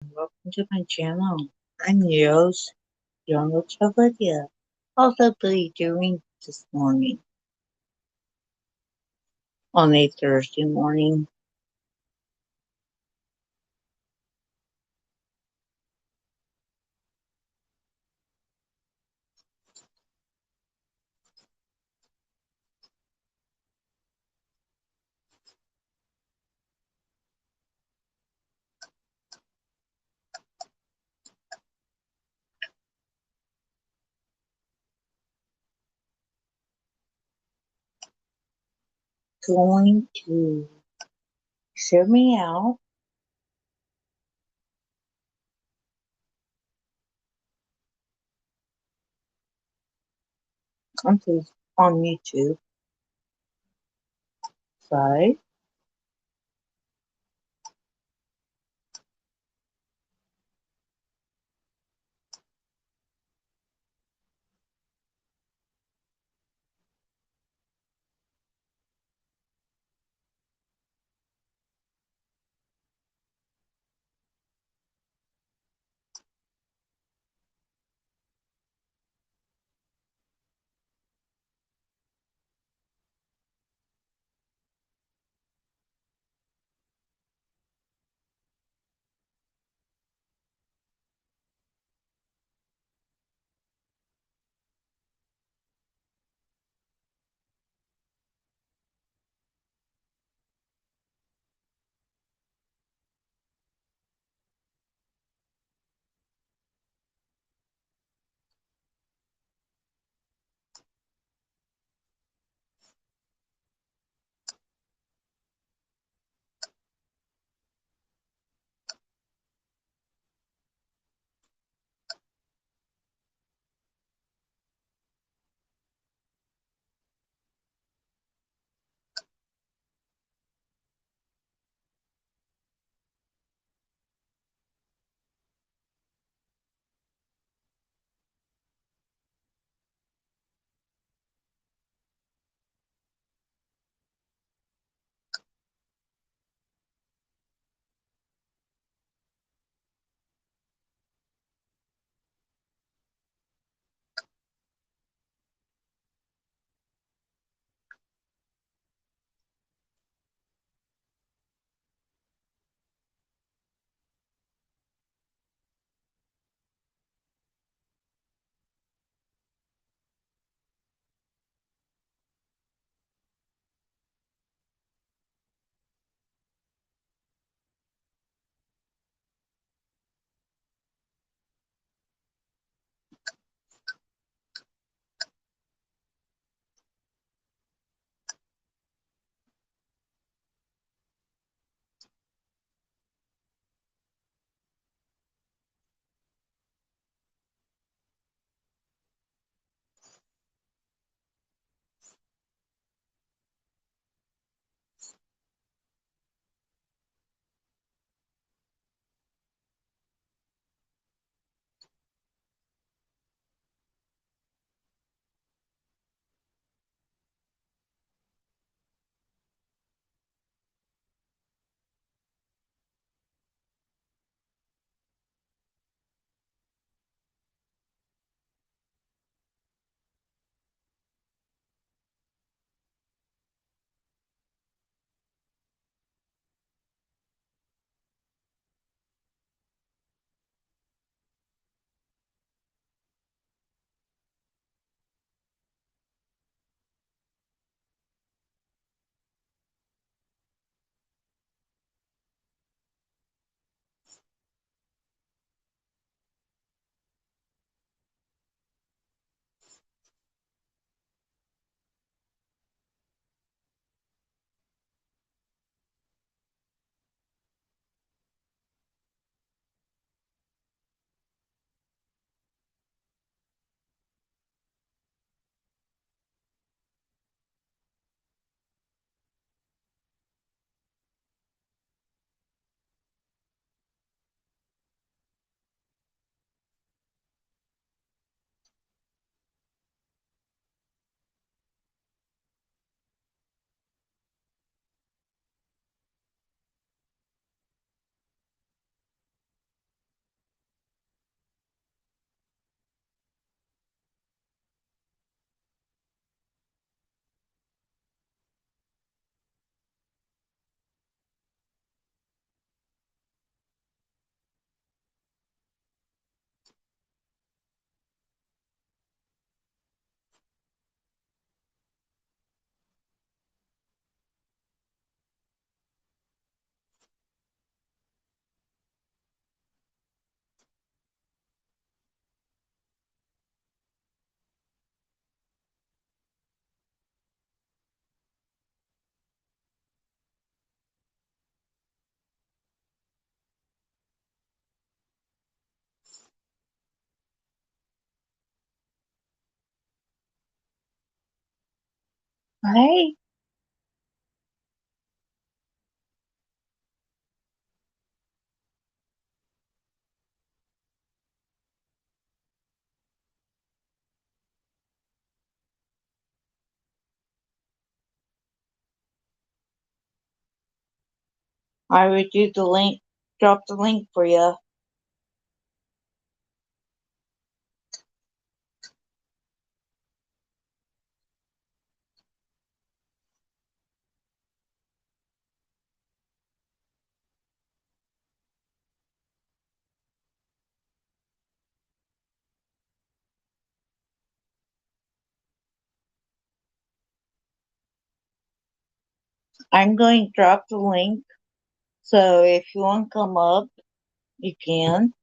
Welcome to my channel. I'm Rose, younger Chavadia. Also be doing this morning on a Thursday morning. Going to share me out countries on YouTube side. Hey, I would do the link, drop the link for you. I'm going to drop the link, so if you want to come up, you can.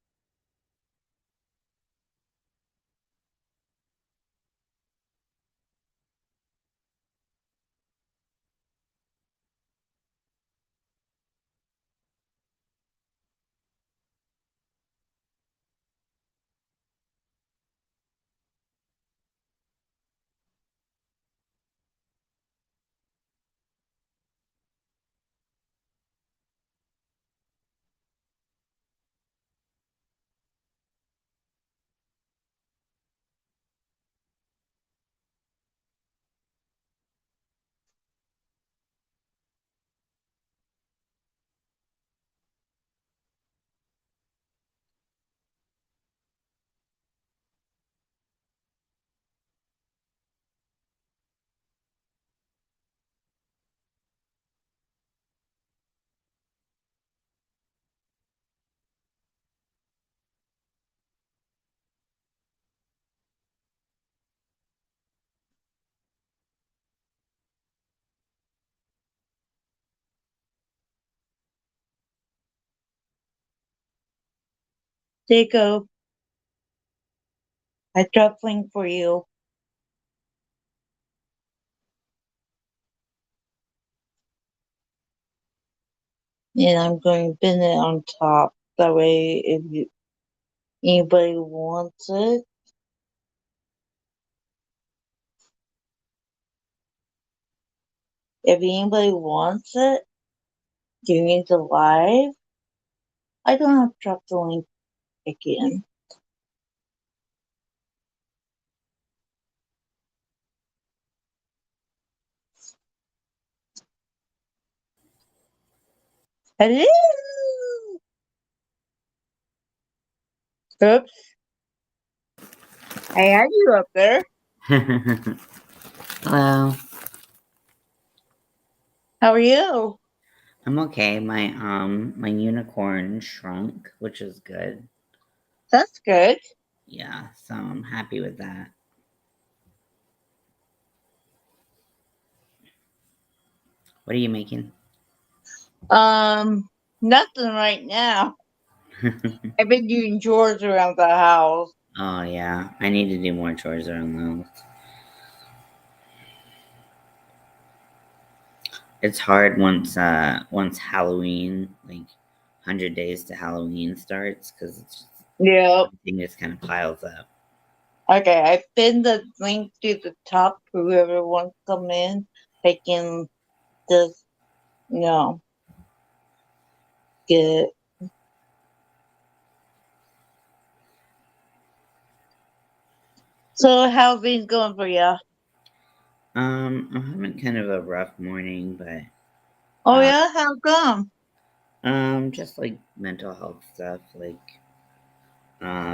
There you go. I dropped the link for you, and I'm going to pin it on top. That way, anybody wants it, if anybody wants it during the live, I don't have to drop the link again. Hello. Oops. I had you up there. Hello. How are you? I'm okay. My unicorn shrunk, which is good. That's good. Yeah, so I'm happy with that. What are you making? Nothing right now. I've been doing chores around the house. Oh yeah, I need to do more chores around the house. It's hard once Halloween, like 100 days to Halloween starts, because it's just, Yep. everything just kind of piles up. Okay, I pinned the link to the top for whoever wants to come in. They can just, you know, get it. So, how things going for you? I'm having kind of a rough morning, but Oh, uh, yeah? How come? just like mental health stuff, like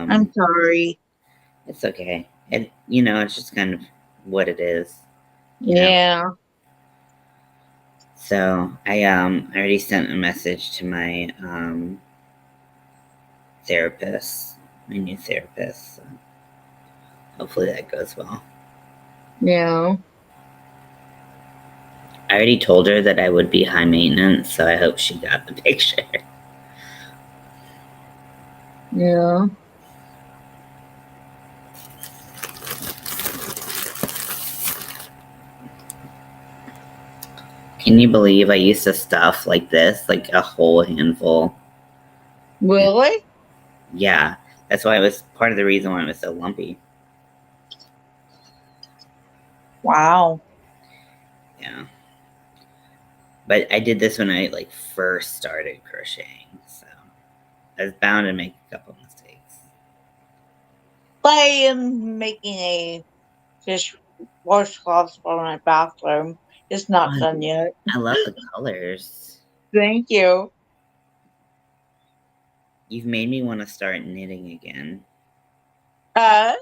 I'm um, sorry. it's okay. It's just kind of what it is, you know. Yeah, So I already sent a message to my therapist, my new therapist. So hopefully that goes well. yeah, I already told her that I would be high maintenance, so I hope she got the picture. yeah. Can you believe I used to stuff like this, like a whole handful? And Really? yeah, that's why it was part of the reason why it was so lumpy. Wow. Yeah. But I did this when I like first started crocheting, so I was bound to make a couple mistakes. I am making a dish washcloths for my bathroom. It's not Oh, done yet. I love the colors. Thank you. You've made me want to start knitting again. Uh,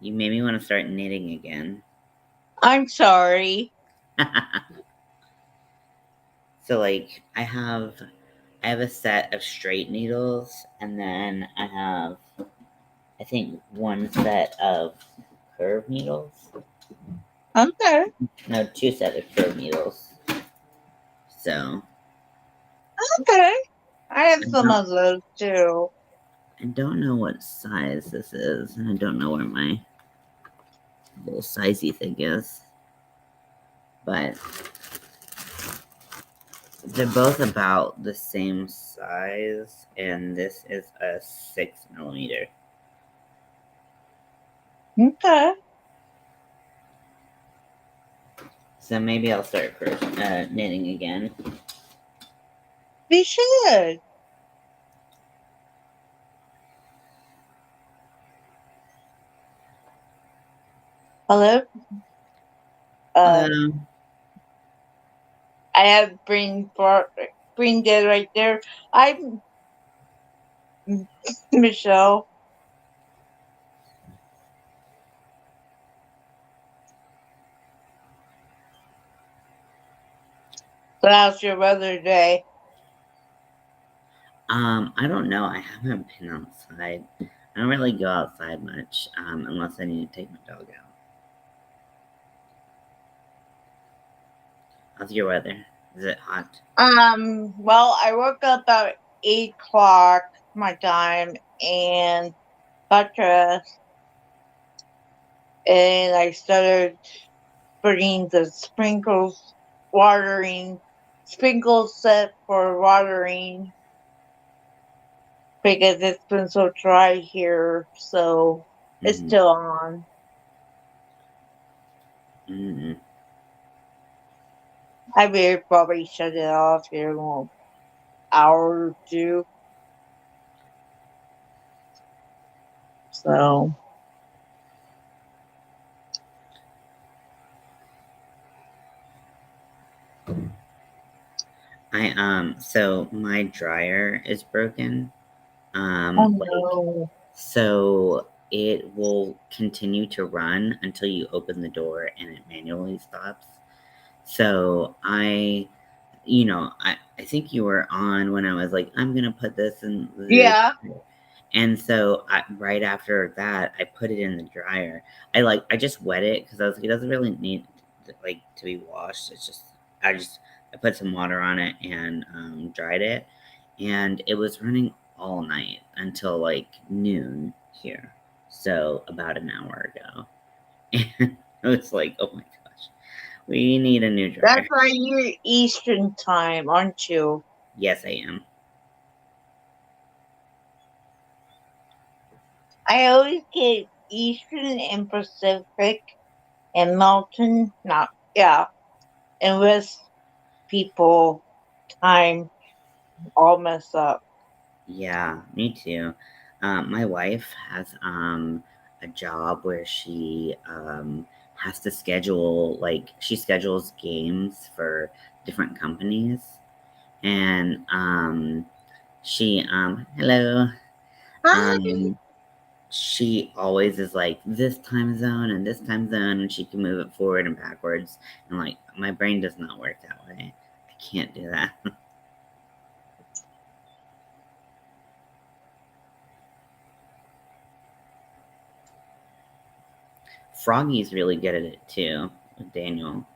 You made me want to start knitting again. I'm sorry. So like I have a set of straight needles, and then I think one set of curved needles. Okay. No, two set of curved needles. So Okay. I have I some don't of those too. I don't know what size this is, and I don't know where my little sizey thing is. But they're both about the same size, and this is a 6 millimeter. Okay. So maybe I'll start knitting again. We should. Hello? Uh, Hello. I have brain dead right there. I'm Michelle. So how's your weather today? I don't know. I haven't been outside. I don't really go outside much, unless I need to take my dog out. How's your weather? Is it hot? Well, I woke up about 8 o'clock my time and got dressed and I started putting the watering, sprinkles set for watering because it's been so dry here, so it's Mm-hmm. still on. Mm-hmm. I will probably shut it off here in an hour or two. So, So my dryer is broken. oh Like, no. so it will continue to run until you open the door and it manually stops. So I think you were on when I was like, I'm gonna put this in the Yeah, dryer. And so right after that, I put it in the dryer. I just wet it because I was like, it doesn't really need like to be washed. It's just I just I put some water on it and dried it, and it was running all night until like noon here. So about an hour ago, and I was like, oh my gosh, we need a new that's dryer. right. You're Eastern time, aren't you? Yes, I am. I always get Eastern and Pacific and Mountain, not, yeah, and West people time all messed up. Yeah, me too. My wife has a job where she has to schedule she schedules games for different companies, and she hello Hi. um she always is like this time zone and this time zone, and she can move it forward and backwards, and like my brain does not work that way. I can't do that. Froggy's really good at it too with Daniel.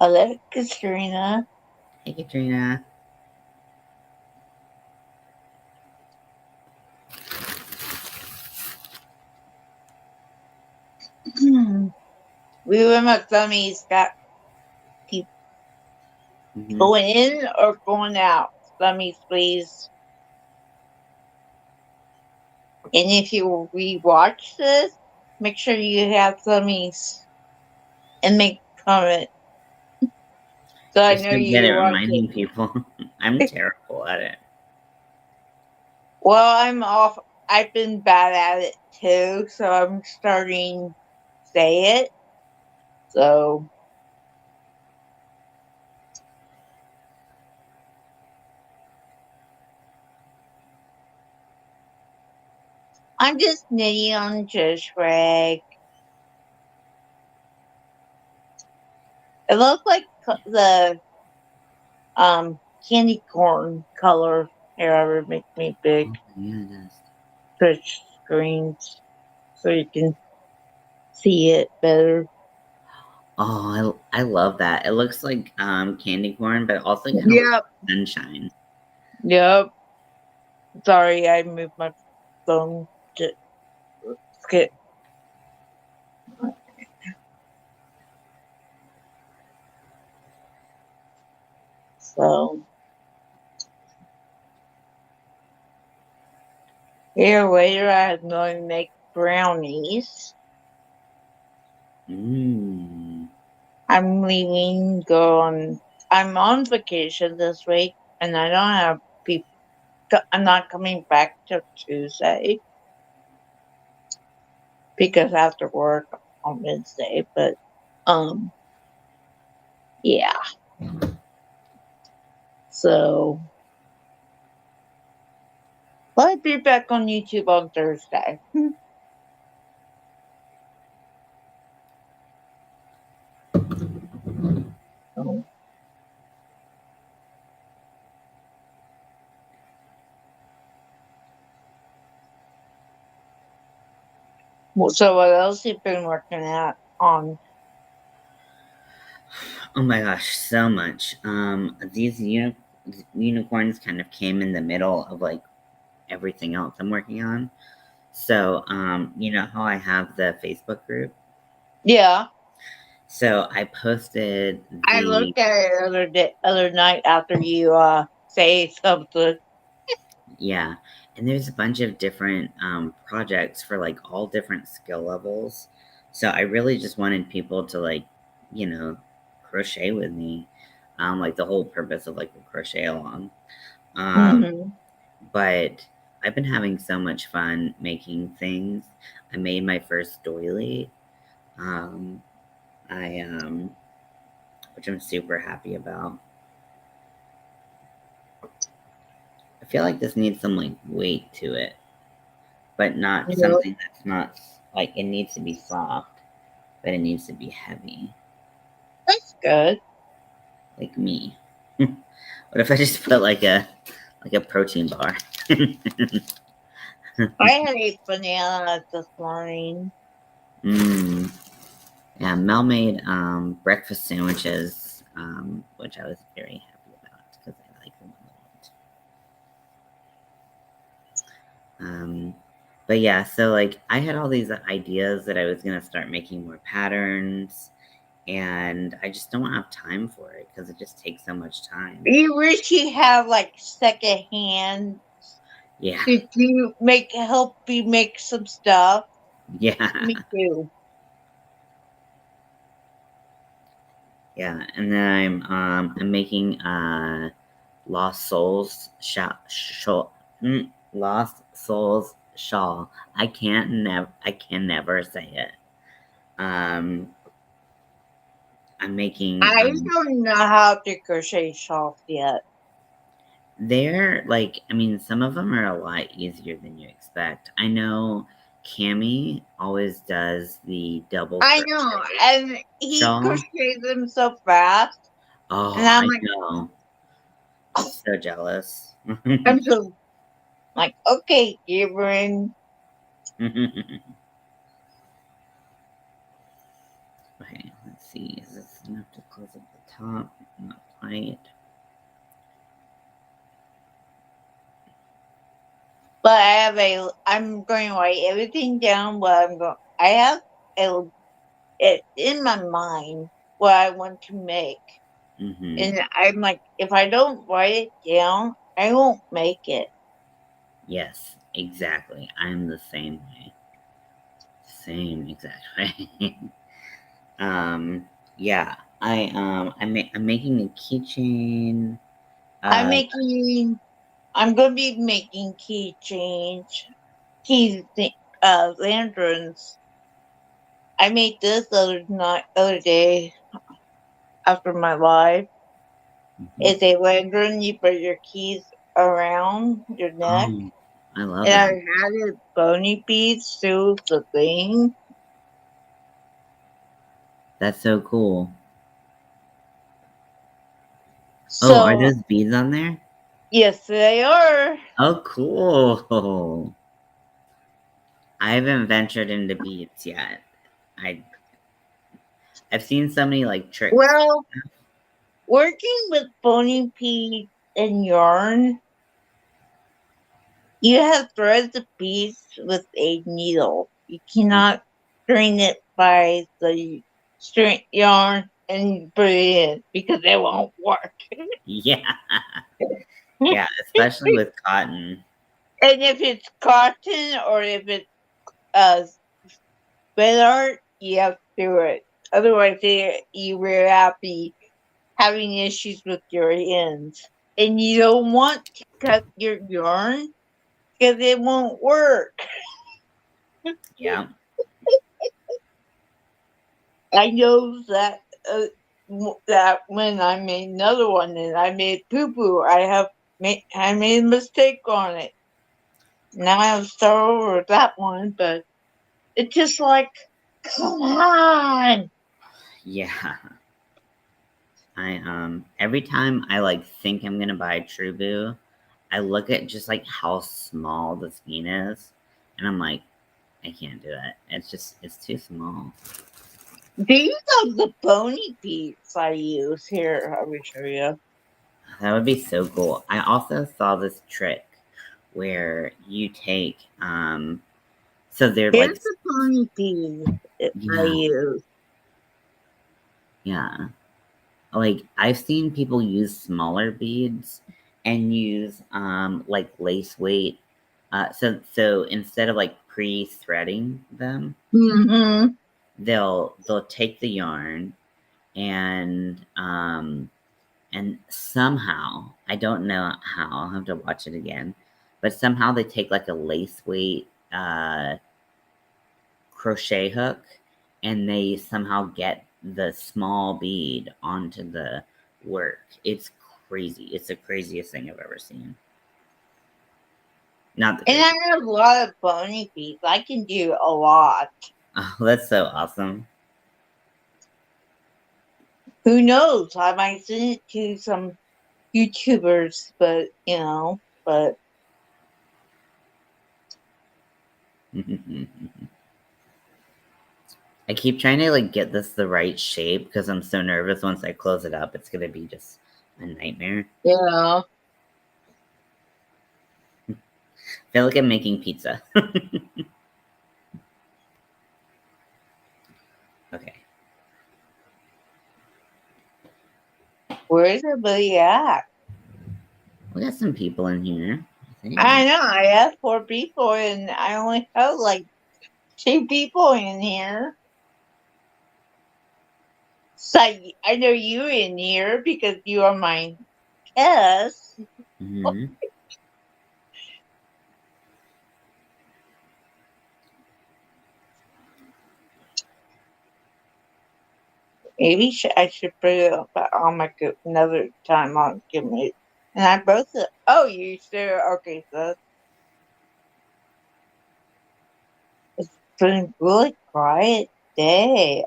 Hello, Katrina. Hey, Katrina. We were my dummies got keep Hmm. going in or going out. Dummies, please. And if you rewatch this, make sure you have dummies and make comment. So I You're know so good you at watch it. reminding people. I'm terrible at it. Well, I'm off. I've been bad at it too, so I'm starting to say it. So I'm just knitting on Josh rag. It looks like the candy corn color. Here, I would make me big Oh, yeah, it is. touch screens so you can see it better. Oh, I love that. It looks like candy corn, but it also kind of looks Yep. like sunshine. Yep. Sorry, I moved my phone to skip. So here later, I'm going to make brownies. Mmm. I'm leaving. Go on. I'm on vacation this week, and I don't have people. I'm not coming back till Tuesday because I have to work on Wednesday. But um, yeah. So I'll be back on YouTube on Thursday. So so what else you been working at on? Oh my gosh, so much. These unicorns kind of came in the middle of like everything else I'm working on. So, you know how I have the Facebook group? Yeah, So I posted I the looked at it other night after you say something. yeah, and there's a bunch of different projects for like all different skill levels. So I really just wanted people to like, you know, crochet with me. Like the whole purpose of like a crochet along. Um, Hmm. but I've been having so much fun making things. I made my first doily. Um, I which I'm super happy about. I feel like this needs some like weight to it, but not Yep. something that's not like it needs to be soft, but it needs to be heavy, That's good. like me. What if I just put like a protein bar? I had ate bananas this morning. Mm. Yeah, Mel made breakfast sandwiches, which I was very happy about because I like them a lot. But yeah, so like I had all these ideas that I was gonna start making more patterns, and I just don't have time for it because it just takes so much time. You wish you have like second hand. Yeah, Did you make help you make some stuff? yeah, Me too. yeah. And then I'm making Lost Souls Lost Souls shawl. I can never say it. Um, I'm making I don't know how to crochet shawls yet. they're like, I mean, some of them are a lot easier than you expect. I know Cami always does the double I know, crochet and he shawl. crochets them so fast, and Oh, I'm I like, know. I'm so jealous. I'm so like, okay, Gabriel. Okay, let's see. Is this enough to close up the top? Not quite. But I have I'm going to write everything down. What I'm going. I have a, it in my mind what I want to make, Mm-hmm. and I'm like, if I don't write it down, I won't make it. Yes, exactly. I'm the same way. Same exact way. um, Yeah, I'm making a keychain. I'm Uh, making. I'm gonna be making lanterns. I made this other day after my live. mhm. It's a lantern. You put your keys around your neck, Oh, I love and I that. had it bony beads through the thing. That's so cool. Oh, are So those beads on there? yes, they are. Oh, cool. I haven't ventured into beads yet. I I've seen so many like tricks. Well, working with bony beads and yarn, you have thread the beads with a needle. You cannot string it by the string yarn and put it in because it won't work. Yeah, yeah, especially with cotton. And if it's cotton or if it's uh spread art, you have to do it. Otherwise, you will be having issues with your ends. And you don't want to cut your yarn because it won't work. Yeah, I know that that when I made another one and I made poo poo, I made a mistake on it. Now I have to start over with that one, but it's just like, come on. yeah. I every time I like think I'm gonna buy Trubu, I look at just like how small the scene is, and I'm like, I can't do it. It's too small. These are the bony beads I use here. I will show you. That would be so cool. I also saw this trick where you take so they're Here's like the bony bead that I yeah, use. yeah. Like I've seen people use smaller beads and use like lace weight. So instead of like pre-threading them, Mm-hmm. they'll take the yarn and somehow, I don't know how, I'll have to watch it again, but somehow they take like a lace weight crochet hook and they somehow get the small bead onto the work. It's crazy. It's the craziest thing I've ever seen. Not the And I craziest. have a lot of bony beads. I can do a lot. Oh, that's so awesome. Who knows? I might send it to some YouTubers, but but I keep trying to like get this the right shape because I'm so nervous once I close it up, it's gonna be just a nightmare. yeah. I feel like I'm making pizza. Okay. Where's everybody at? We got some people in here, I I think. know. I asked 4 people, and I only have like 2 people in here. So I know you in here because you are my guest. Hmm. I should put it up, but I'll make it another time. I'll give me. And I both. Oh, you sure? Okay, so it's been really quiet day.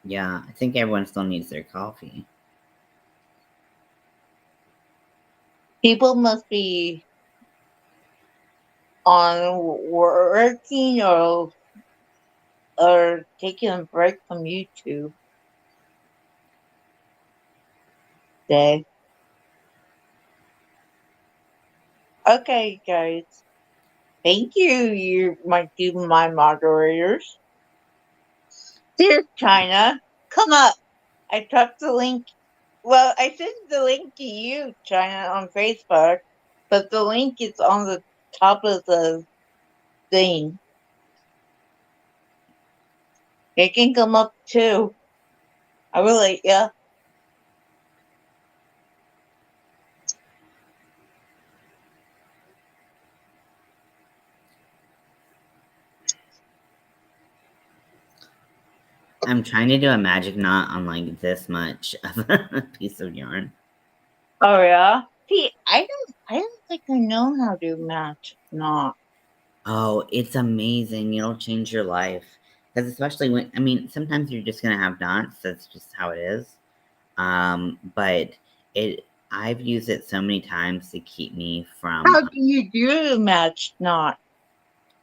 Yeah, I think everyone still needs their coffee. People must be on working or taking a break from YouTube day. Okay, guys. Thank you. You might do my moderators. Dear China, come up. I dropped the link. Well, I sent the link to you, China, on Facebook, but the link is on the top of the thing. It can come up too. I really, yeah. I'm trying to do a magic knot on like this much of a piece of yarn. Oh yeah. See, I don't think I know how to match knot. Oh, it's amazing. It'll change your life. Because especially when, I mean, sometimes you're just gonna have knots. That's just how it is. But I've used it so many times to keep me from. How do you do a match knot?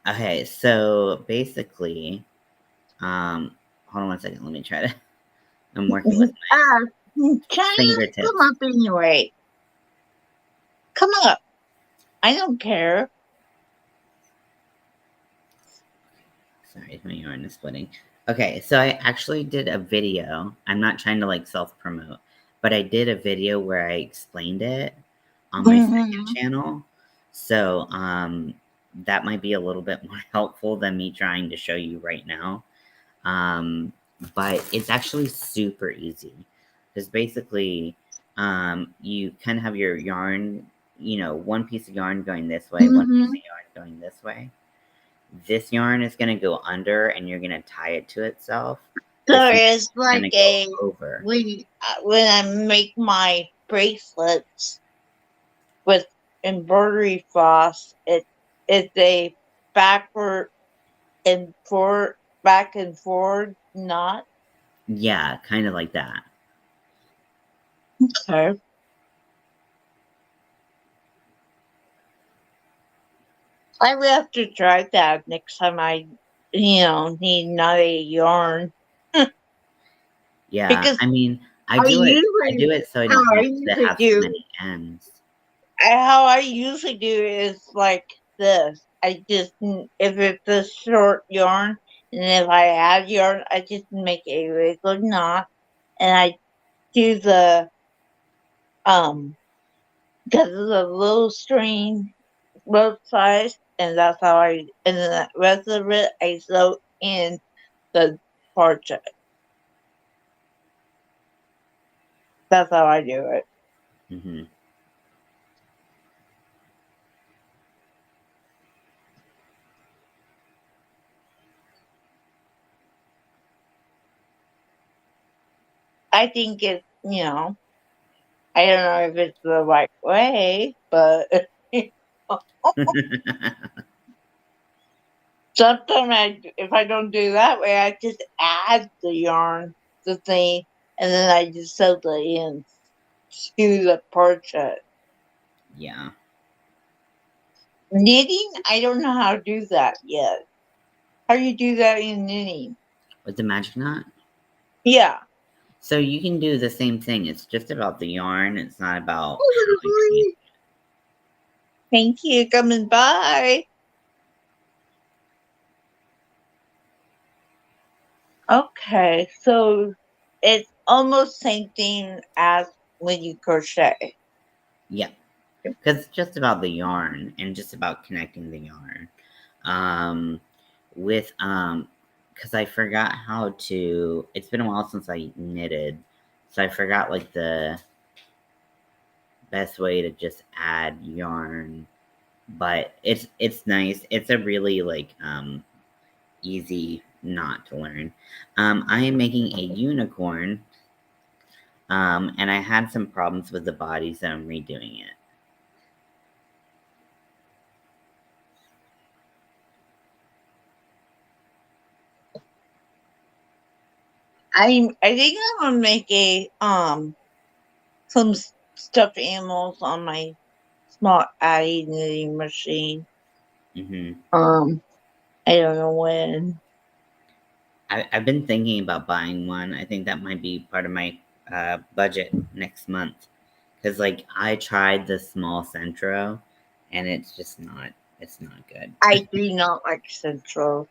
Okay, so basically, hold on one second. Let me try to. I'm working with Ah, my China, come fingertips. up anyway. Come up. I don't care. Sorry, my yarn is splitting. Okay, so I actually did a video. I'm not trying to like self promote, but I did a video where I explained it on my second Hmm. channel. So that might be a little bit more helpful than me trying to show you right now. Um, but it's actually super easy. Because basically, you kind of have your yarn, one piece of yarn going this way, one piece Hmm. of yarn going this way. This yarn is going to go under and you're going to tie it to itself. So This yarn it's is going like to go a over. when I make my bracelets with embroidery floss, it's a backward and forward, back and forward knot. Yeah, kind of like that. Okay. I will have to try that next time I, need knotty yarn. Yeah, Because I mean, I I do usually, it so I how don't I have to usually have so do, many ends. how I usually do is like this. If it's a short yarn, and if I have yarn, I just make a regular knot, and I do um, because it's a little string both sides, and that's how and then the rest of it I sew in the portrait. That's how I do it. Hmm. I think I don't know if it's the right way, but sometimes if I don't do that way, I just add the yarn, the thing, and then I just sew the ends to the portrait. Yeah. Knitting, I don't know how to do that yet. How do you do that in knitting? With the magic knot? Yeah. So you can do the same thing. It's just about the yarn. It's not about how you're knitting. Thank you coming by. Okay, so it's almost same thing as when you crochet. Yeah. Because it's just about the yarn and just about connecting the yarn. Um, because I forgot how to. It's been a while since I knitted, so I forgot like the best way to just add yarn. But it's nice. It's a really like easy knot to learn. I am making a unicorn. And I had some problems with the body, so I'm redoing it. I think I'm gonna make a some stuffed animals on my small Addie knitting machine. Hmm. Um, I don't know when. I've been thinking about buying one. I think that might be part of my budget next month. Because, like, I tried the small Centro, and it's not good. I do not like Central.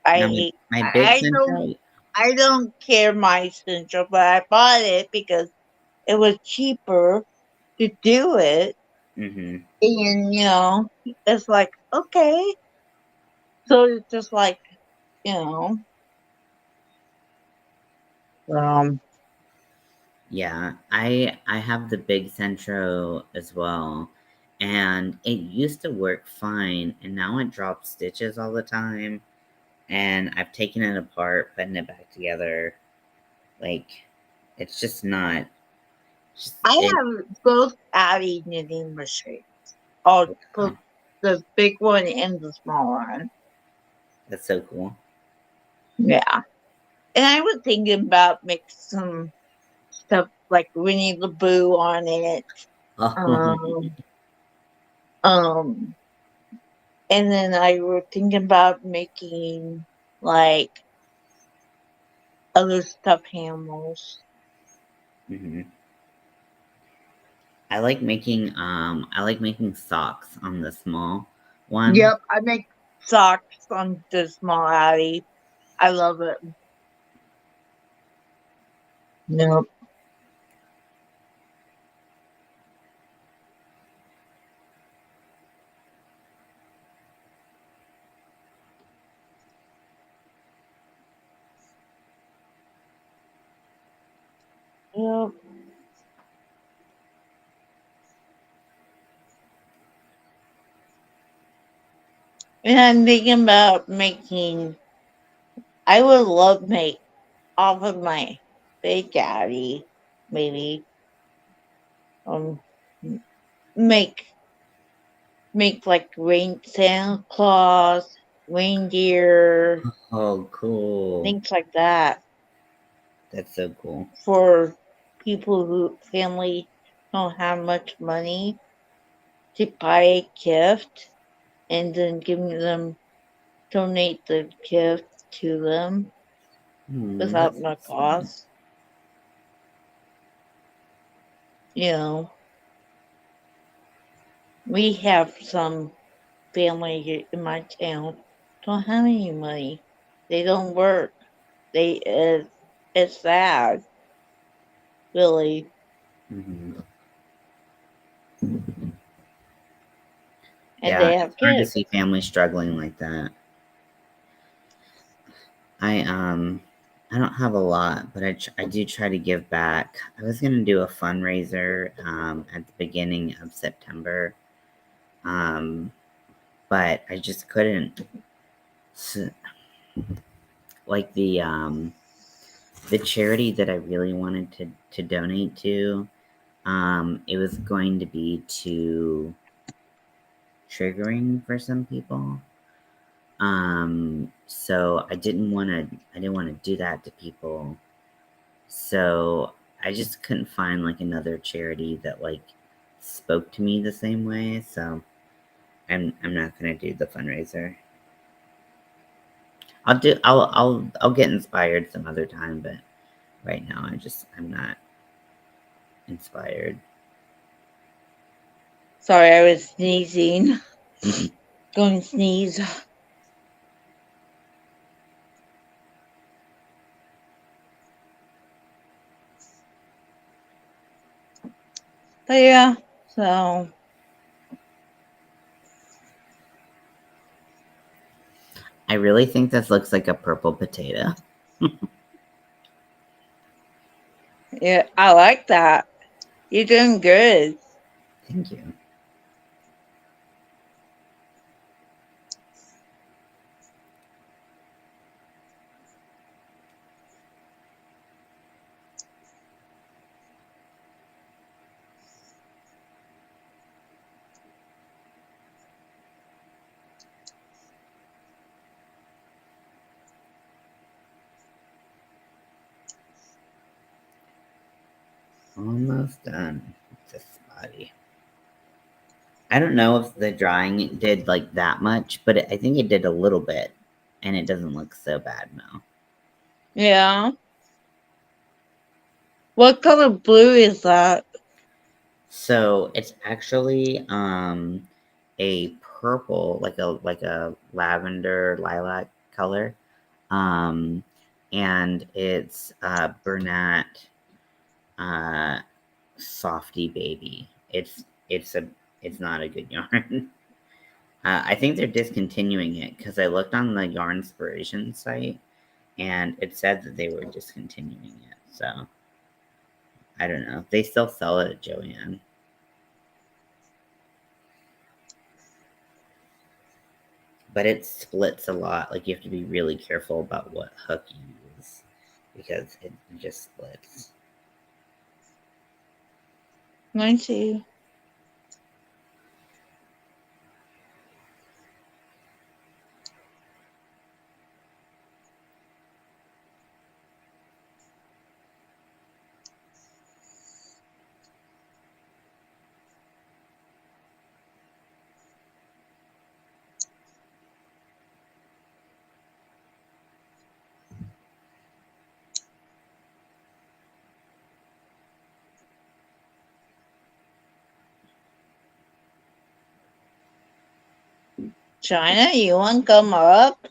I Now, hate. my big Centro, I don't care my Central, but I bought it because it was cheaper to do it, hmm, and it's like okay. So it's just like you know. Um, Yeah, I have the big Centro as well, and it used to work fine, and now it drops stitches all the time, and I've taken it apart, putting it back together. Like, it's just not. Just I it. have both Addie knitting machines. Oh, both Wow, the big one and the small one. that's so cool. Yeah. And I was thinking about making some stuff like Winnie the Pooh on it. Oh, Um, um, and then I was thinking about making like other stuffed animals. hmm I like making socks on the small one. Yep, I make socks on the small Addie. I love it. Yep. Yep. And I'm thinking about making. I would love make off of my big Addie, maybe um make like Santa Claus, reindeer, Oh, cool. things like that That's so cool. for people who family don't have much money to buy a gift and then giving them donate the gift to them without That's so no sweet. cost. You know, we have some family here in my town don't have any money. They don't work. It's sad, really, hmm and Yeah, they it's have hard to kids. see families struggling like that. I I don't have a lot, but I do try to give back. I was gonna do a fundraiser at the beginning of September, um, but I just couldn't. S- Like the charity that I really wanted to donate to, it was going to be too triggering for some people. So I didn't want to do that to people. So I just couldn't find like another charity that like spoke to me the same way. So I'm not gonna do the fundraiser. I'll get inspired some other time, but right now I'm not inspired. Sorry, I was sneezing. Going to sneeze. But yeah, so I really think this looks like a purple potato. yeah, I like that. You're doing good. Thank you. Almost done with this body. I don't know if the drying did like that much, but I think it did a little bit, and it doesn't look so bad now. Yeah. What color blue is that? So it's actually a purple, like a lavender lilac color, um, and it's Bernat uh, Softy Baby. It's a it's not a good yarn. I think they're discontinuing it because I looked on the Yarn Inspiration site and it said that they were discontinuing it. So I don't know. They still sell it at Joann, but it splits a lot. Like you have to be really careful about what hook you use because it just splits. I see. China, you want to come up?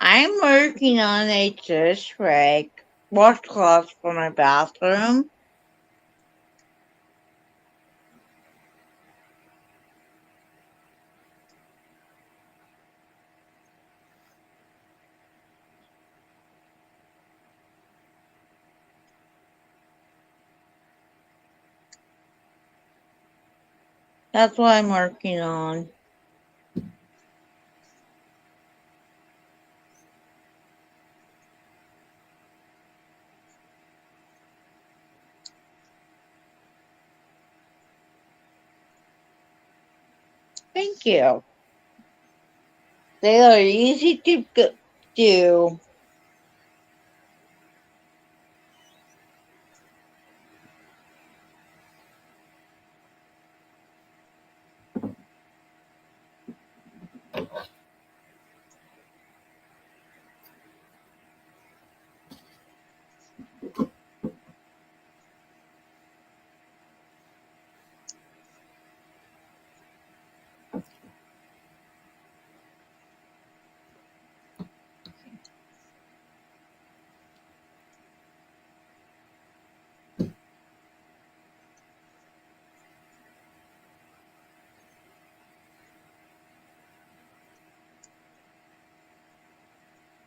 I'm working on a dish rag washcloth for my bathroom. That's what I'm working on. Thank you. They are easy to do.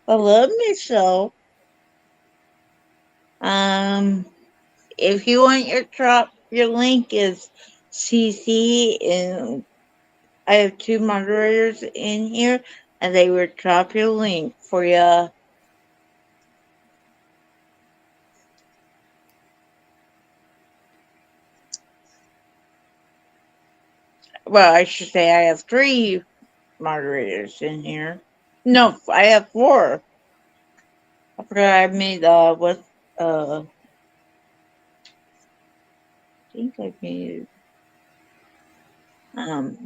Hello, Michelle. Um, if you want your link is CC, and I have two moderators in here, and they will drop your link for you. Well, I should say I have three moderators in here. No, I have four. I forgot I made I think I made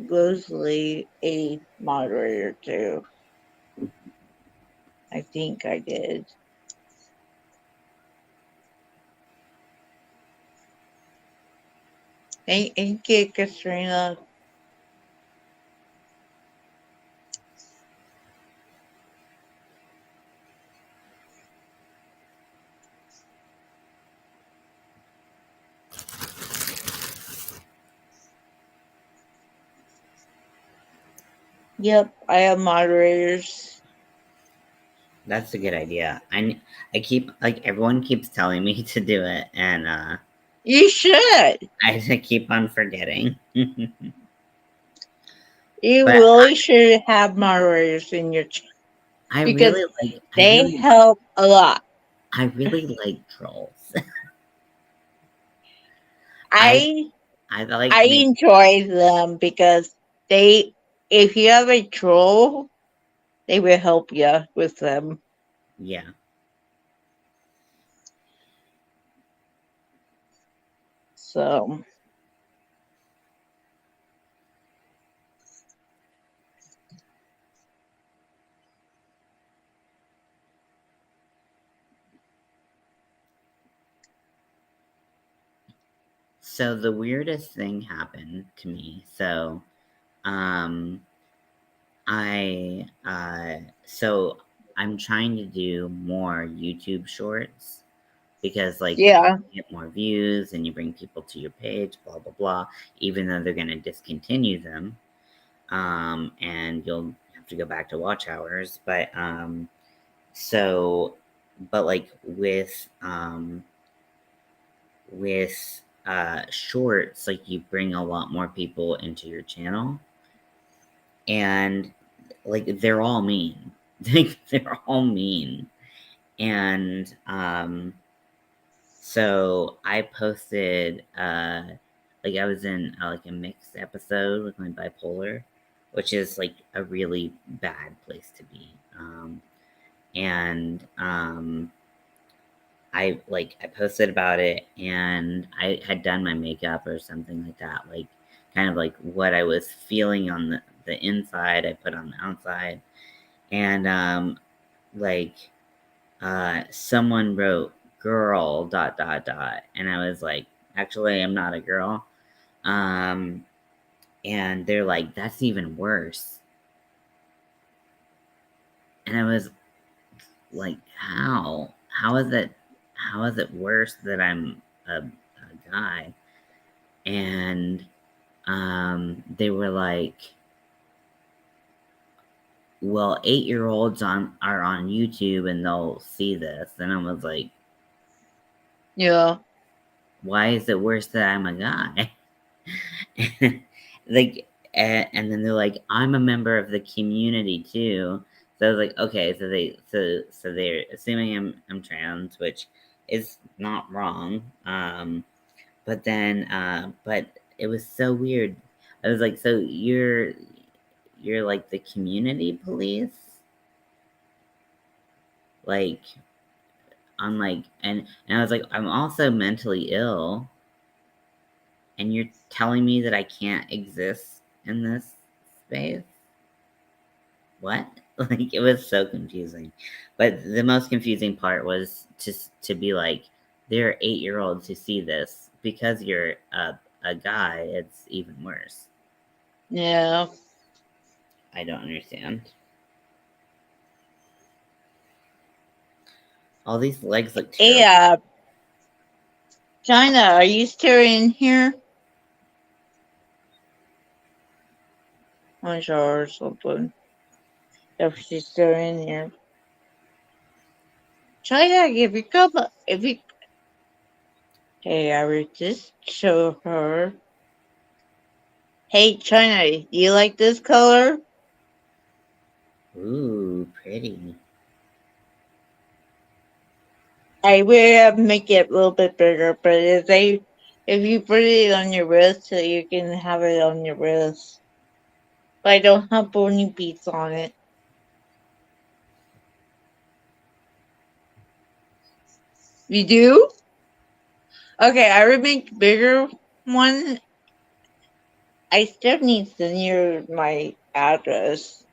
Rosalie a moderator too. I think I did. Thank you, Katrina. Yep, I have moderators. That's a good idea. I keep like everyone keeps telling me to do it, and You should. I keep on forgetting. You But really should have moderators in your chat I because really like. they help a lot. I really like trolls. I I I like I make. enjoy them because they, if you have a troll, they will help you with them. Yeah. So So the weirdest thing happened to me. So um so I'm trying to do more YouTube shorts. because like Yeah. you get more views and you bring people to your page, blah blah blah. Even though they're gonna discontinue them, and you'll have to go back to watch hours. But so, but like with shorts, like you bring a lot more people into your channel, and like they're all mean. Like they're all mean, and so I posted, like I was in like a mixed episode with my bipolar, which is like a really bad place to be. And I posted about it, and I had done my makeup or something like that, like kind of like what I was feeling on the inside, I put on the outside, and like someone wrote girl dot dot dot, and I was like, actually I'm not a girl. um and they're like, that's even worse. And I was like, how is it, how is it worse that I'm a guy? And they were like, well, 8-year-olds are on YouTube and they'll see this. And I was like, Yeah. why is it worse that I'm a guy? Like, and then they're like, I'm a member of the community too. So I was like, okay, so they're assuming I'm trans, which is not wrong. But then but it was so weird. I was like, so you're like the community police? Like, I'm like, and I was like, I'm also mentally ill, and you're telling me that I can't exist in this space? What? Like, it was so confusing. But the most confusing part was just to be like, there are 8-year-olds who see this. Because you're a guy, it's even worse. Yeah. I don't understand. All these legs look Hey, terrible. China, are you still in here? I'm sure or something. If she's still in here. China, if you, hey, I would just show her. Hey, China, you like this color? Ooh, pretty. I will make it a little bit bigger, but if you put it on your wrist, so you can have it on your wrist. But I don't have bony beads on it. You do? Okay, I would make bigger one. I still need to send you my address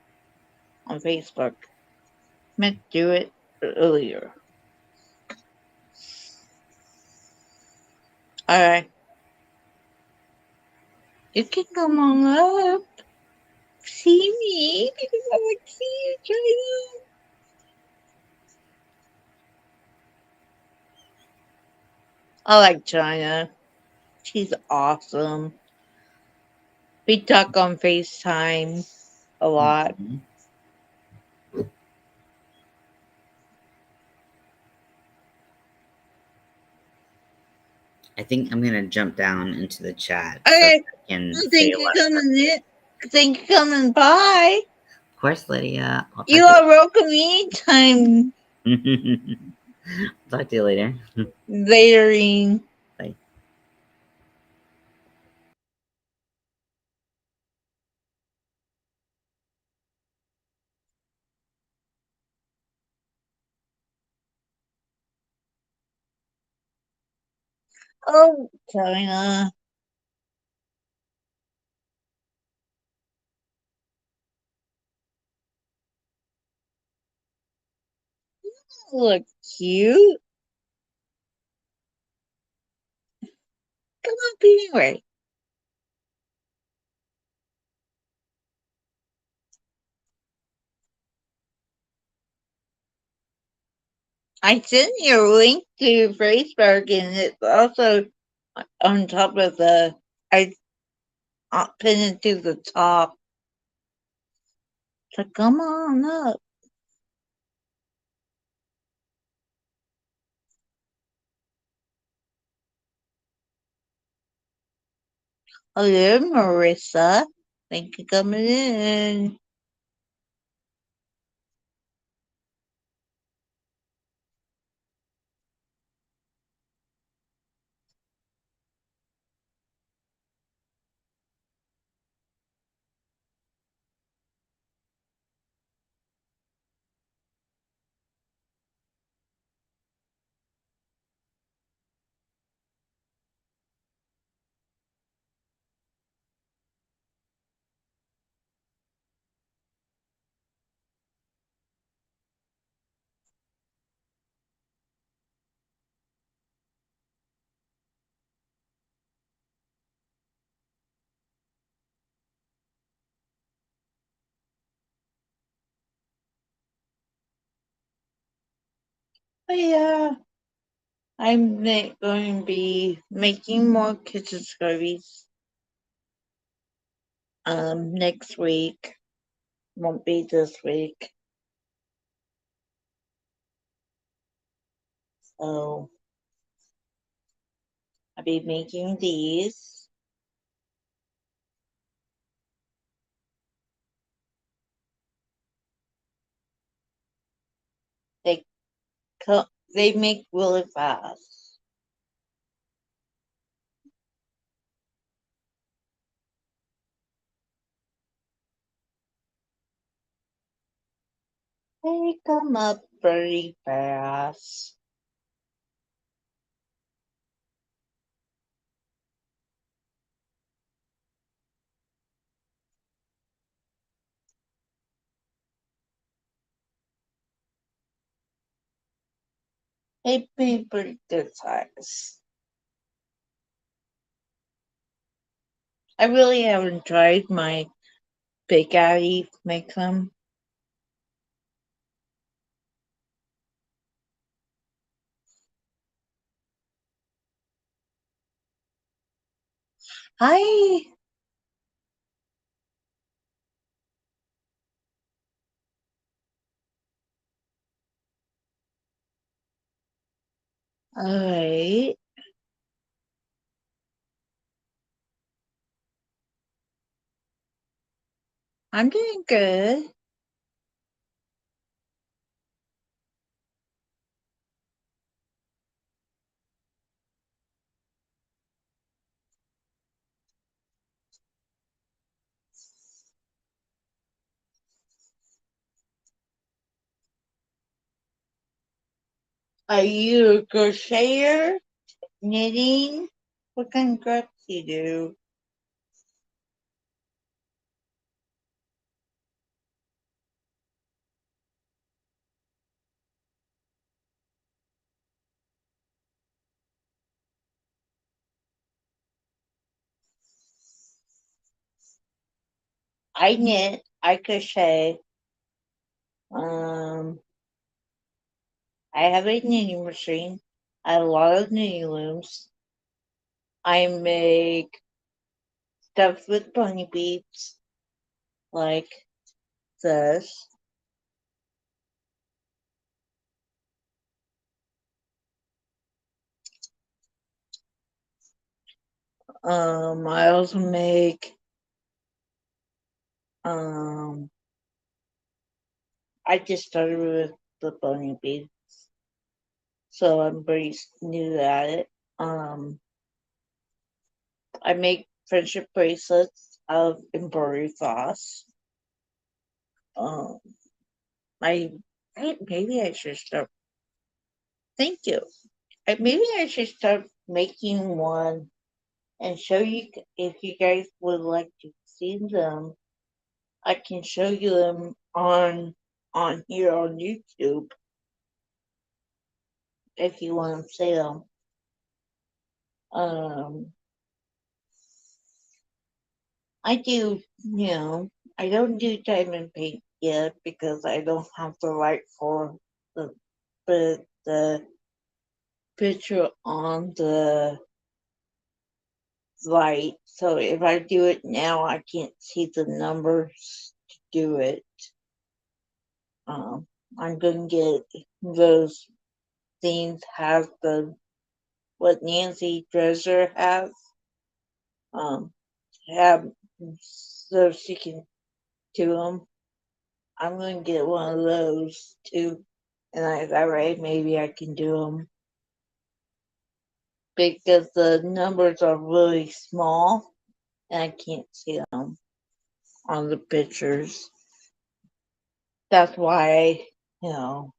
on Facebook. Meant to do it earlier. Alright. You can come on up. See me because I like to see you, China. I like China. She's awesome. We talk on FaceTime a lot. Mhm. I think I'm gonna jump down into the chat so Okay. I can say Thank a you lesson. coming in. Thank you coming by. Of course, Lydia. I'll You talk to are welcome anytime. you. Talk to you later. Latering. Bye. Oh, China. Look cute. Come on, anyway. I sent you a link to Facebook, and it's also on top of the. I pinned it to the top. So come on up. Hello, Marissa. Thank you for coming in. But yeah, I'm going to be making more kitchen stories next week. Won't be this week. So I'll be making these. They they make really fast. They come up pretty fast. They be pretty good size. I really haven't tried my Big Addy make them. Hi. All right. I'm doing good. Are you a crocheter? Knitting? What kind of crafts do you do? I knit, I crochet. Um, I have a knitting machine. I have a lot of knitting looms. I make stuff with bunny beads, like this. I also make um, I just started with the bunny beads, so I'm pretty new at it. Um, I make friendship bracelets out of embroidery floss. Um, I, maybe I should start. Thank you. Maybe I should start making one and show you if you guys would like to see them. I can show you them on here on YouTube if you want to see them. Um, I do, I don't do diamond paint yet because I don't have the light for the the picture on the light. So if I do it now, I can't see the numbers to do it. Um, I'm going to get those things have the what Nancy Dresser has. Um, have so she can do them. I'm going to get one of those too, and that way maybe I can do them because the numbers are really small and I can't see them on the pictures. That's why, you know,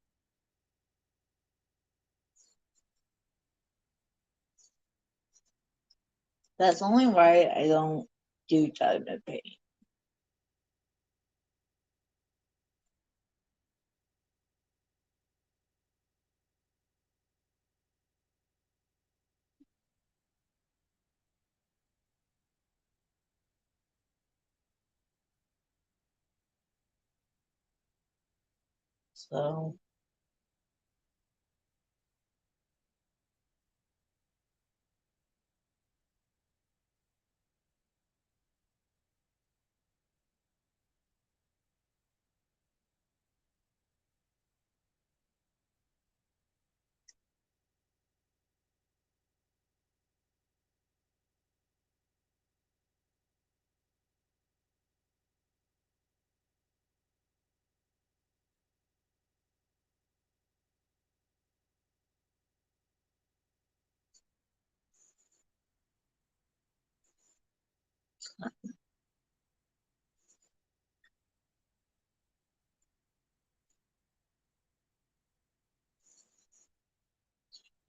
that's only why I don't do diamond paint. So,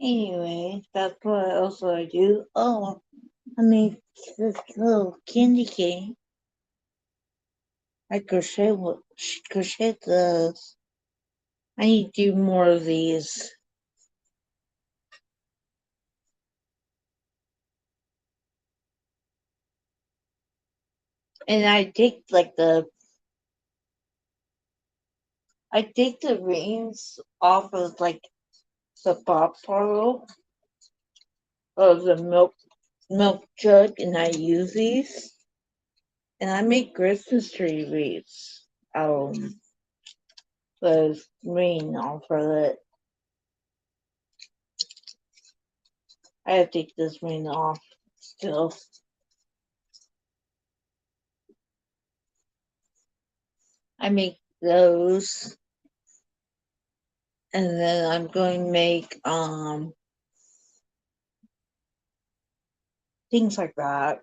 anyway, that's what else I do. Oh, I made this little candy cane. I crochet those. I need to do more of these. And I take the rings off of like the bottle of the milk jug and I use these. And I make Christmas tree wreaths. The ring off of it. I have to take this ring off still. I make those and then I'm going to make things like that.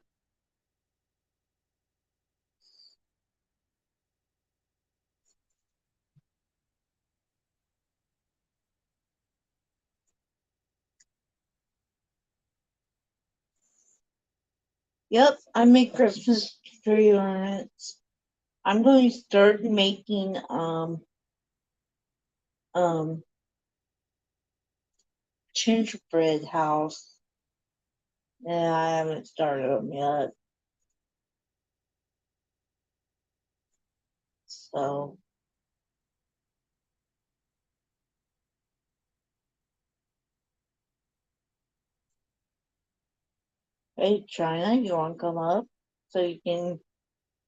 Yep, I make Christmas tree ornaments. I'm going to start making um gingerbread house. And I haven't started them yet. So hey China, you wanna come up so you can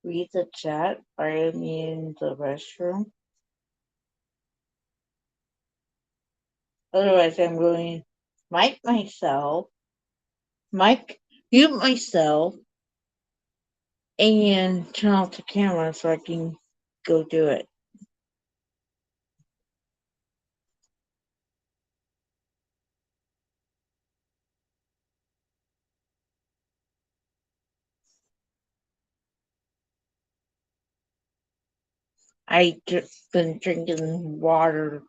read the chat or I'm in the restroom? Otherwise I'm going to mic myself, mic mute myself and turn off the camera so I can go do it. I just been drinking water.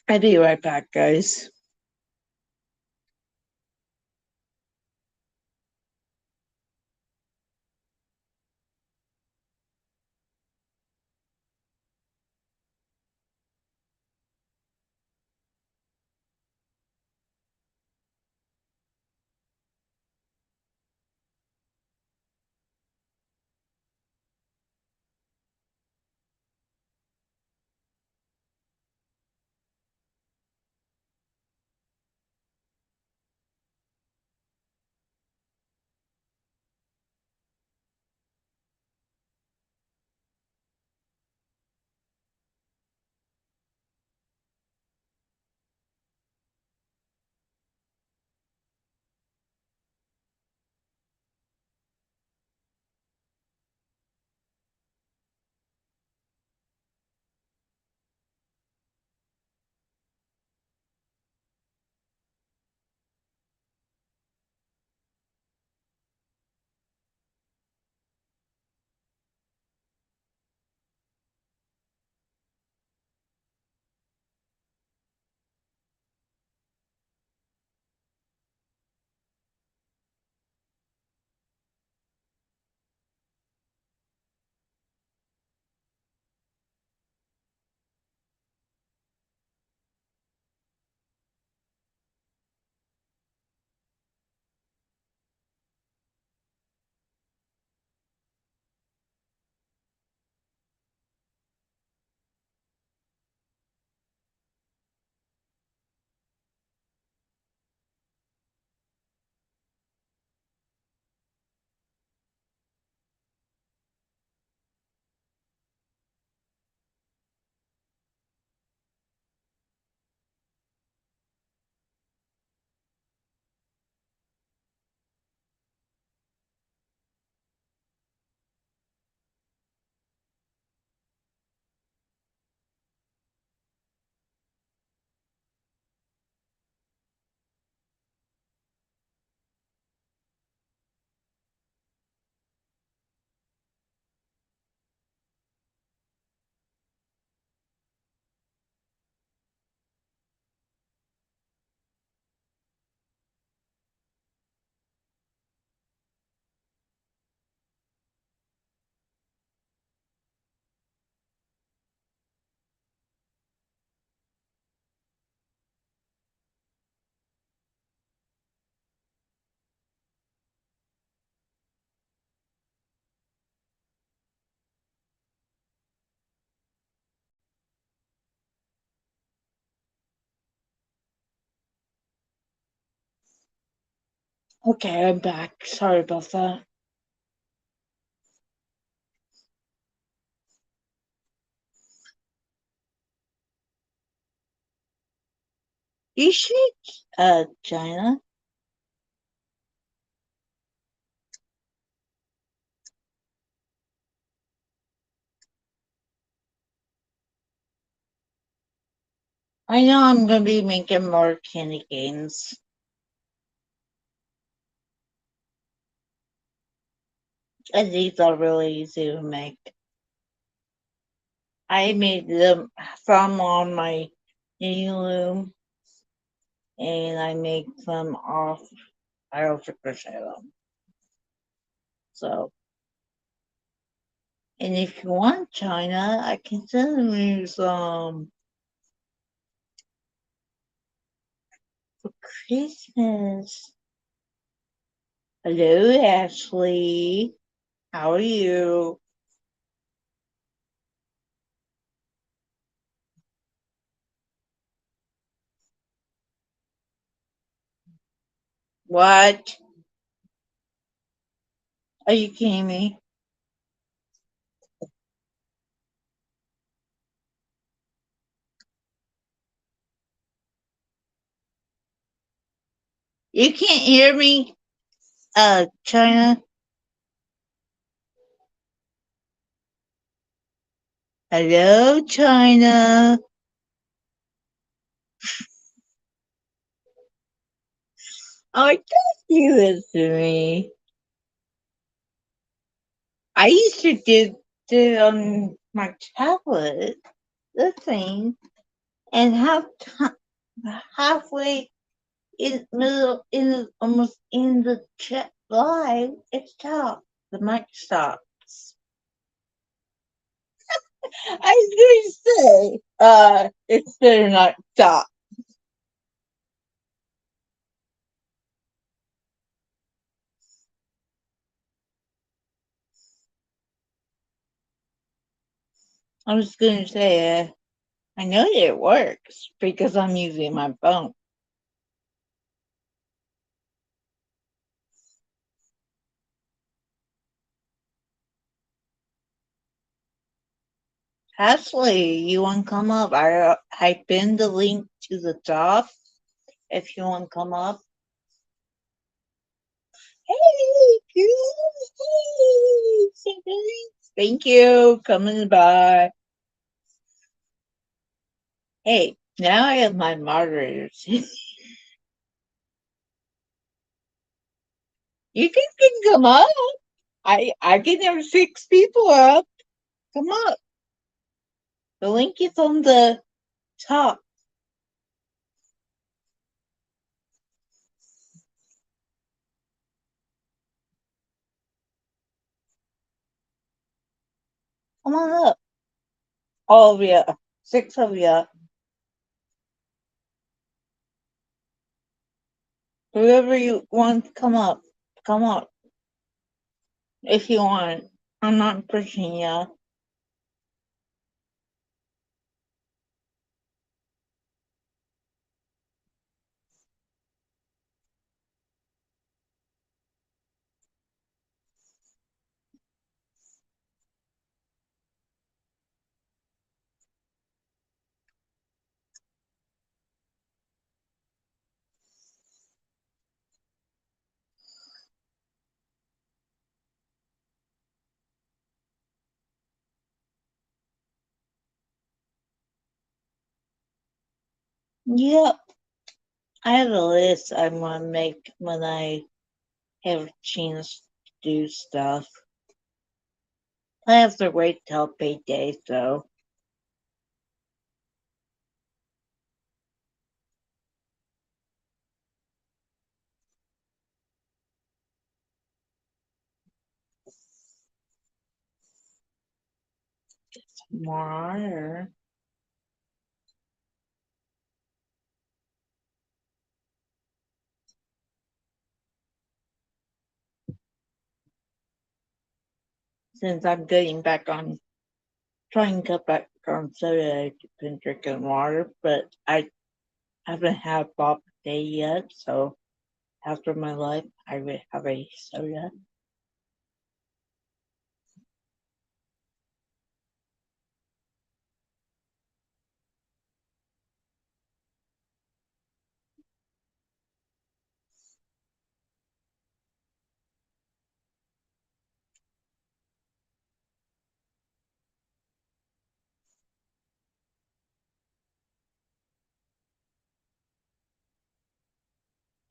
I'll be right back, guys. Okay, I'm back. Sorry about that. You should, China. I know I'm gonna be making more candy canes. And these are really easy to make. I made them some on my knitting loom, and I make them off. I also crochet them. So, and if you want China, I can send you some for Christmas. Hello, Ashley. How are you? What? Are you kidding me? You can't hear me, China? Hello, China. I thought you listen to me. I used to do on my tablet the thing, and halfway in middle in almost in the chat live, it stopped. The mic stops. I was going to say, it's better not stop. I was going to say, I know that it works because I'm using my phone. Ashley, you want to come up? I pinned the link to the top if you want to come up. Hey, thank you. Coming by. Hey, now I have my moderators. You can come up. I can have 6 people up. Come up. The link is on the top. Come on up. All of you. 6 of you. Whoever you want, come up. Come up if you want. I'm not pushing you. Yep. I have a list I want to make when I have a chance to do stuff. I have to wait till payday, so. More. Since I'm getting back on, trying to cut back on soda, I've been drinking water, but I haven't had Bob day yet, so after my life, I would have a soda.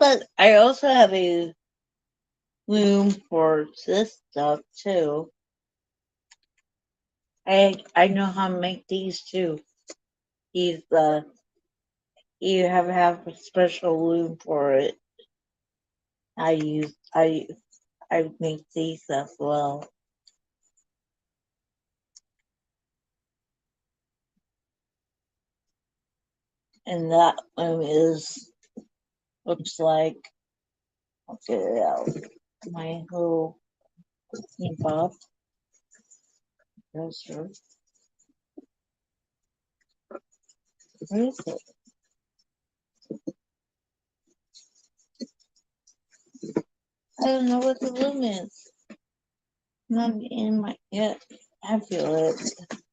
But I also have a room for this stuff too. I know how to make these too. These you have a special room for it. I make these as well. And that one is looks like I'll get it out. My little Bob dresser. Where is it? I don't know what the room is. Not in my yet. I feel it.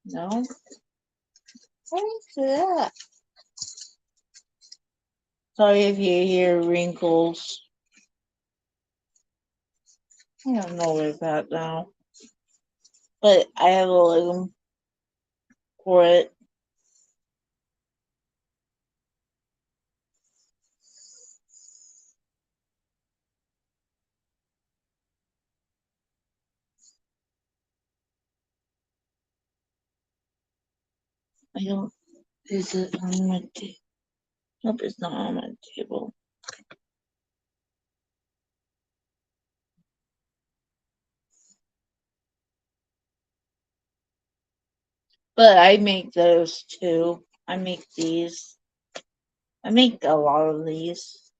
No? What is that? Sorry if you hear wrinkles. I don't know where it's at now. But I have a room for it. I don't. Is it on my table? Nope, it's not on my table. But I make those too. I make these. I make a lot of these.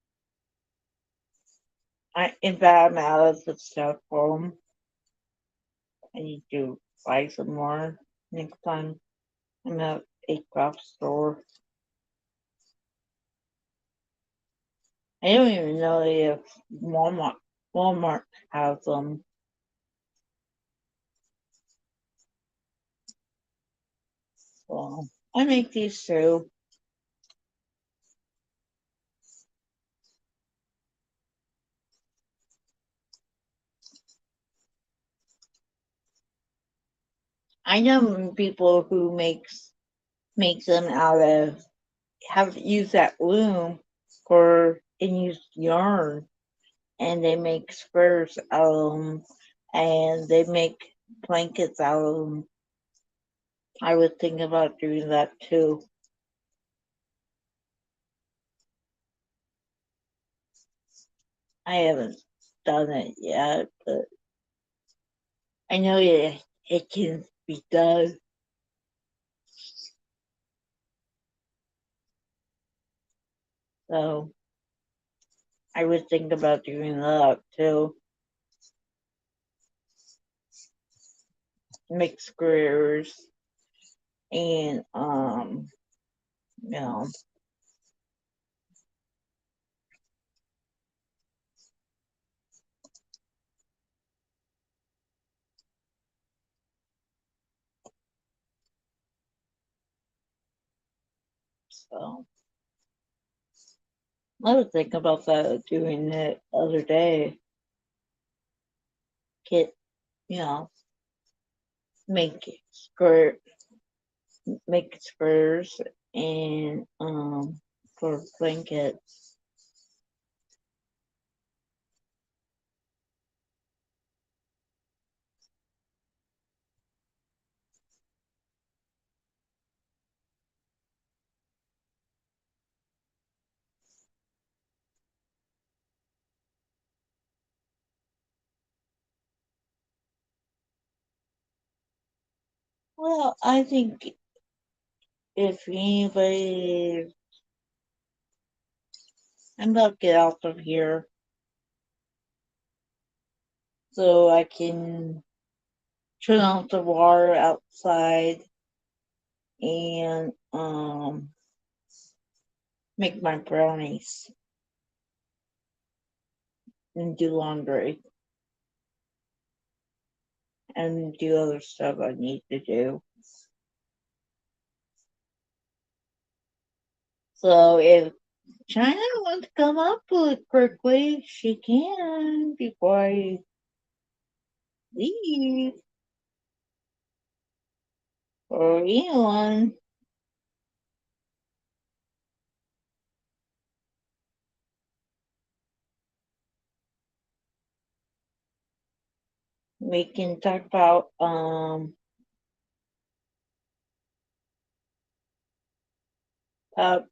In fact, I'm out of the stuff for them. I need to buy some more next time I'm at a craft store. I don't even know if Walmart has them. So I make these too. I know people who makes them out of have used that loom for and use yarn, and they make spurs out of them, and they make blankets out of them. I would think about doing that too. I haven't done it yet, but I know it can be done. So I would think about doing that too. Make squares and you know, so I was thinking about that doing it the other day. Get you know, make square make squares and for blankets. Well, I think if anybody, I'm about to get out of here so I can turn off the water outside and make my brownies. and do laundry and do other stuff I need to do. So if China wants to come up really quickly, she can before I leave. Or anyone. We can talk about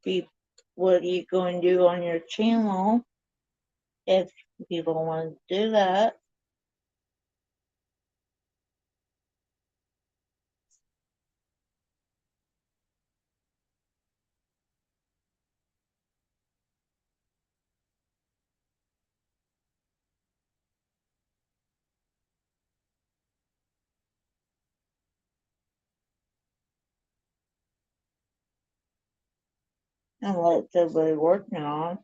be, what are you going to do on your channel if people want to do that. And what everybody working on.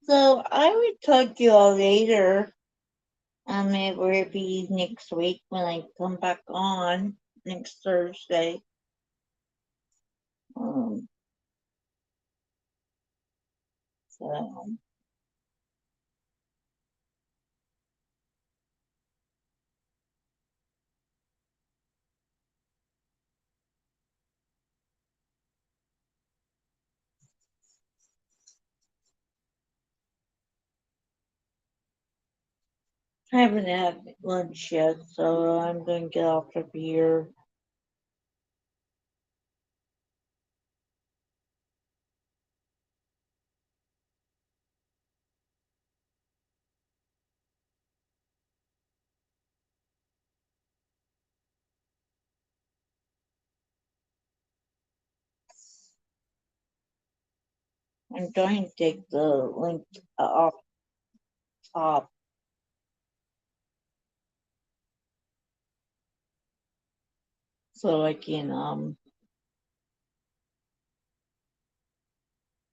So I will talk to you all later. It will be next week when I come back on next Thursday. Um, so I haven't had lunch yet, so I'm going to get off of here. I'm trying to take the link off top so I can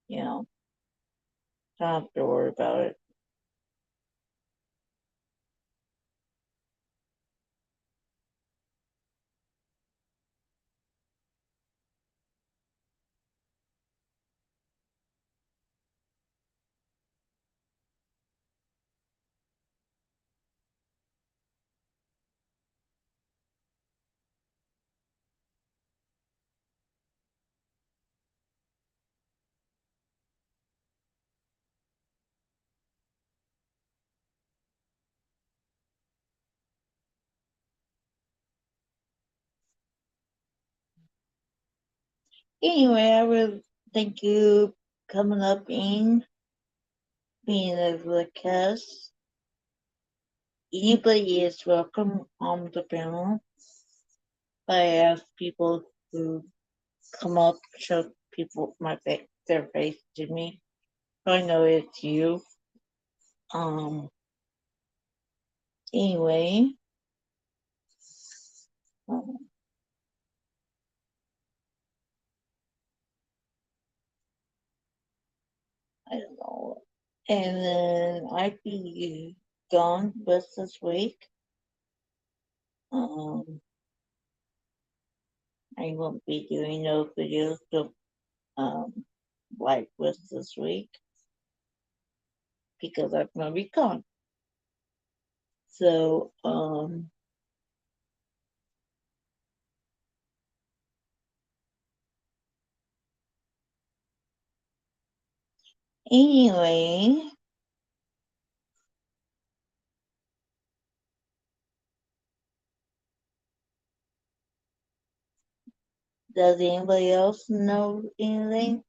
you know, don't have to worry about it. Anyway, I will thank you coming up in being a guest. Anybody is welcome on the panel. I ask people to come up, show people their face to me. So I know it's you. Um. Anyway, um, I don't know. And then I'd be gone with this week. Um, I won't be doing no videos um, like with this week because I'm gonna be gone. So, anyway, does anybody else know anything?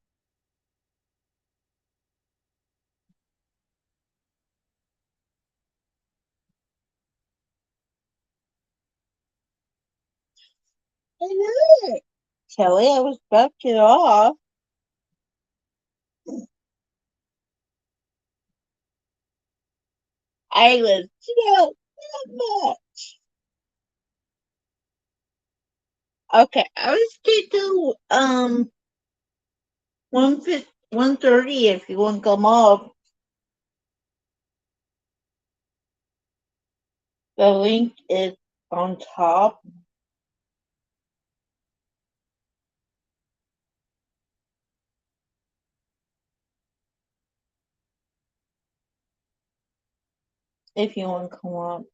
I know it. Kelly, I was about to get off. I was so much. Okay, I was get to 1:30 if you want to come up. The link is on top. If you want to come up.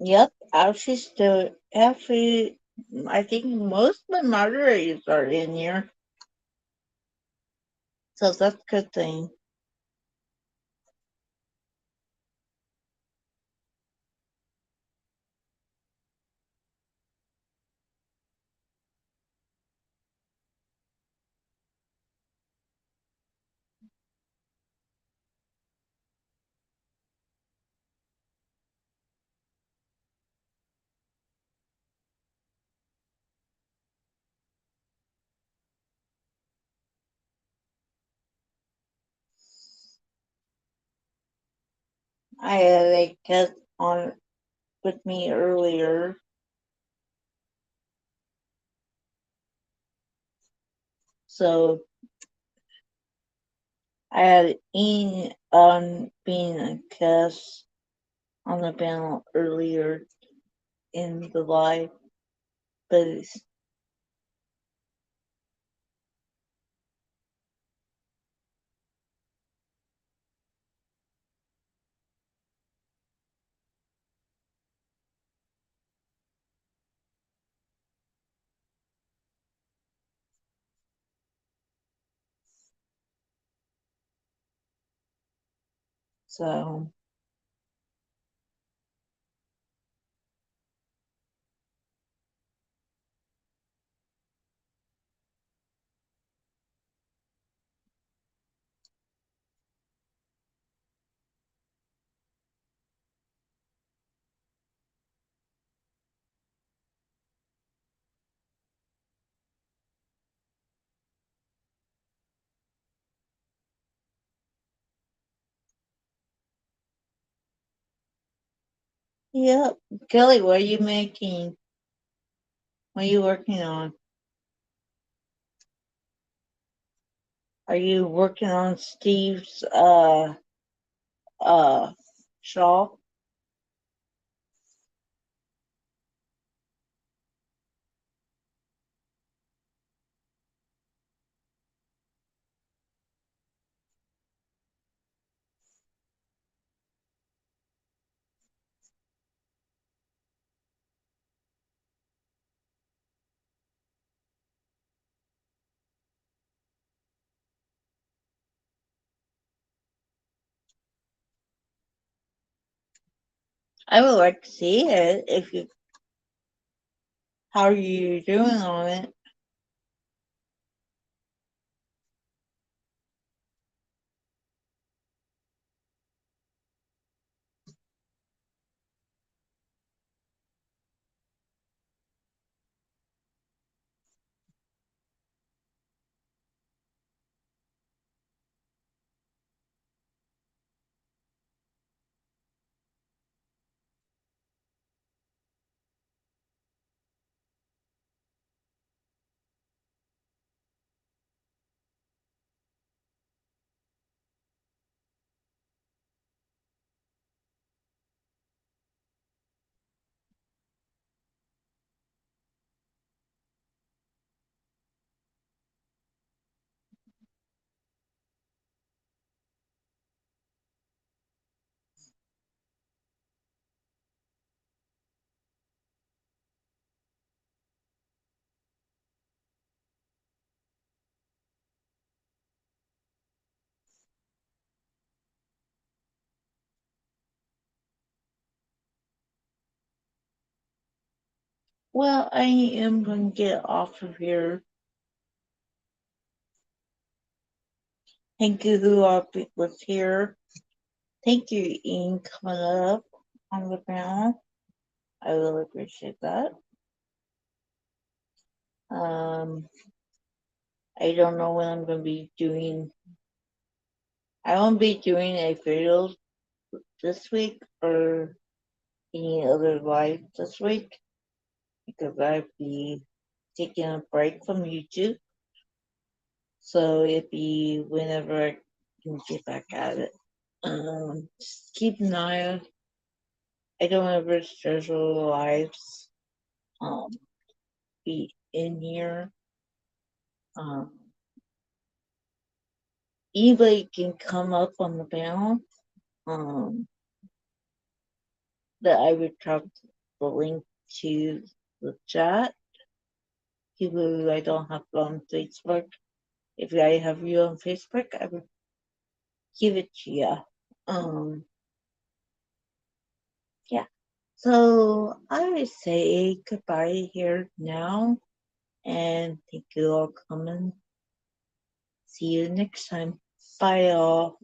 Yep, actually, I think most of my moderators are in here, so that's a good thing. I had a guest on with me earlier, so I had Ian on being a guest on the panel earlier in the live, but so yeah. Kelly, what are you making? What are you working on? Are you working on Steve's uh shawl? I would like to see it. If you, how are you doing on it? Well, I am going to get off of here. Thank you who was here. Thank you, Ian, coming up on the panel. I really appreciate that. Um, I don't know when I'm going to be doing. I won't be doing a video this week or any other live this week because I'll be taking a break from YouTube. So it'd be whenever I can get back at it. Just keep an eye on. I don't ever schedule lives. Um, be in here. Um, anybody can come up on the panel. Um, that I would drop the link to the chat. People who I don't have on Facebook. If I have you on Facebook, I would give it to you. Um, yeah. So I would say goodbye here now, and thank you all for coming. See you next time. Bye, all.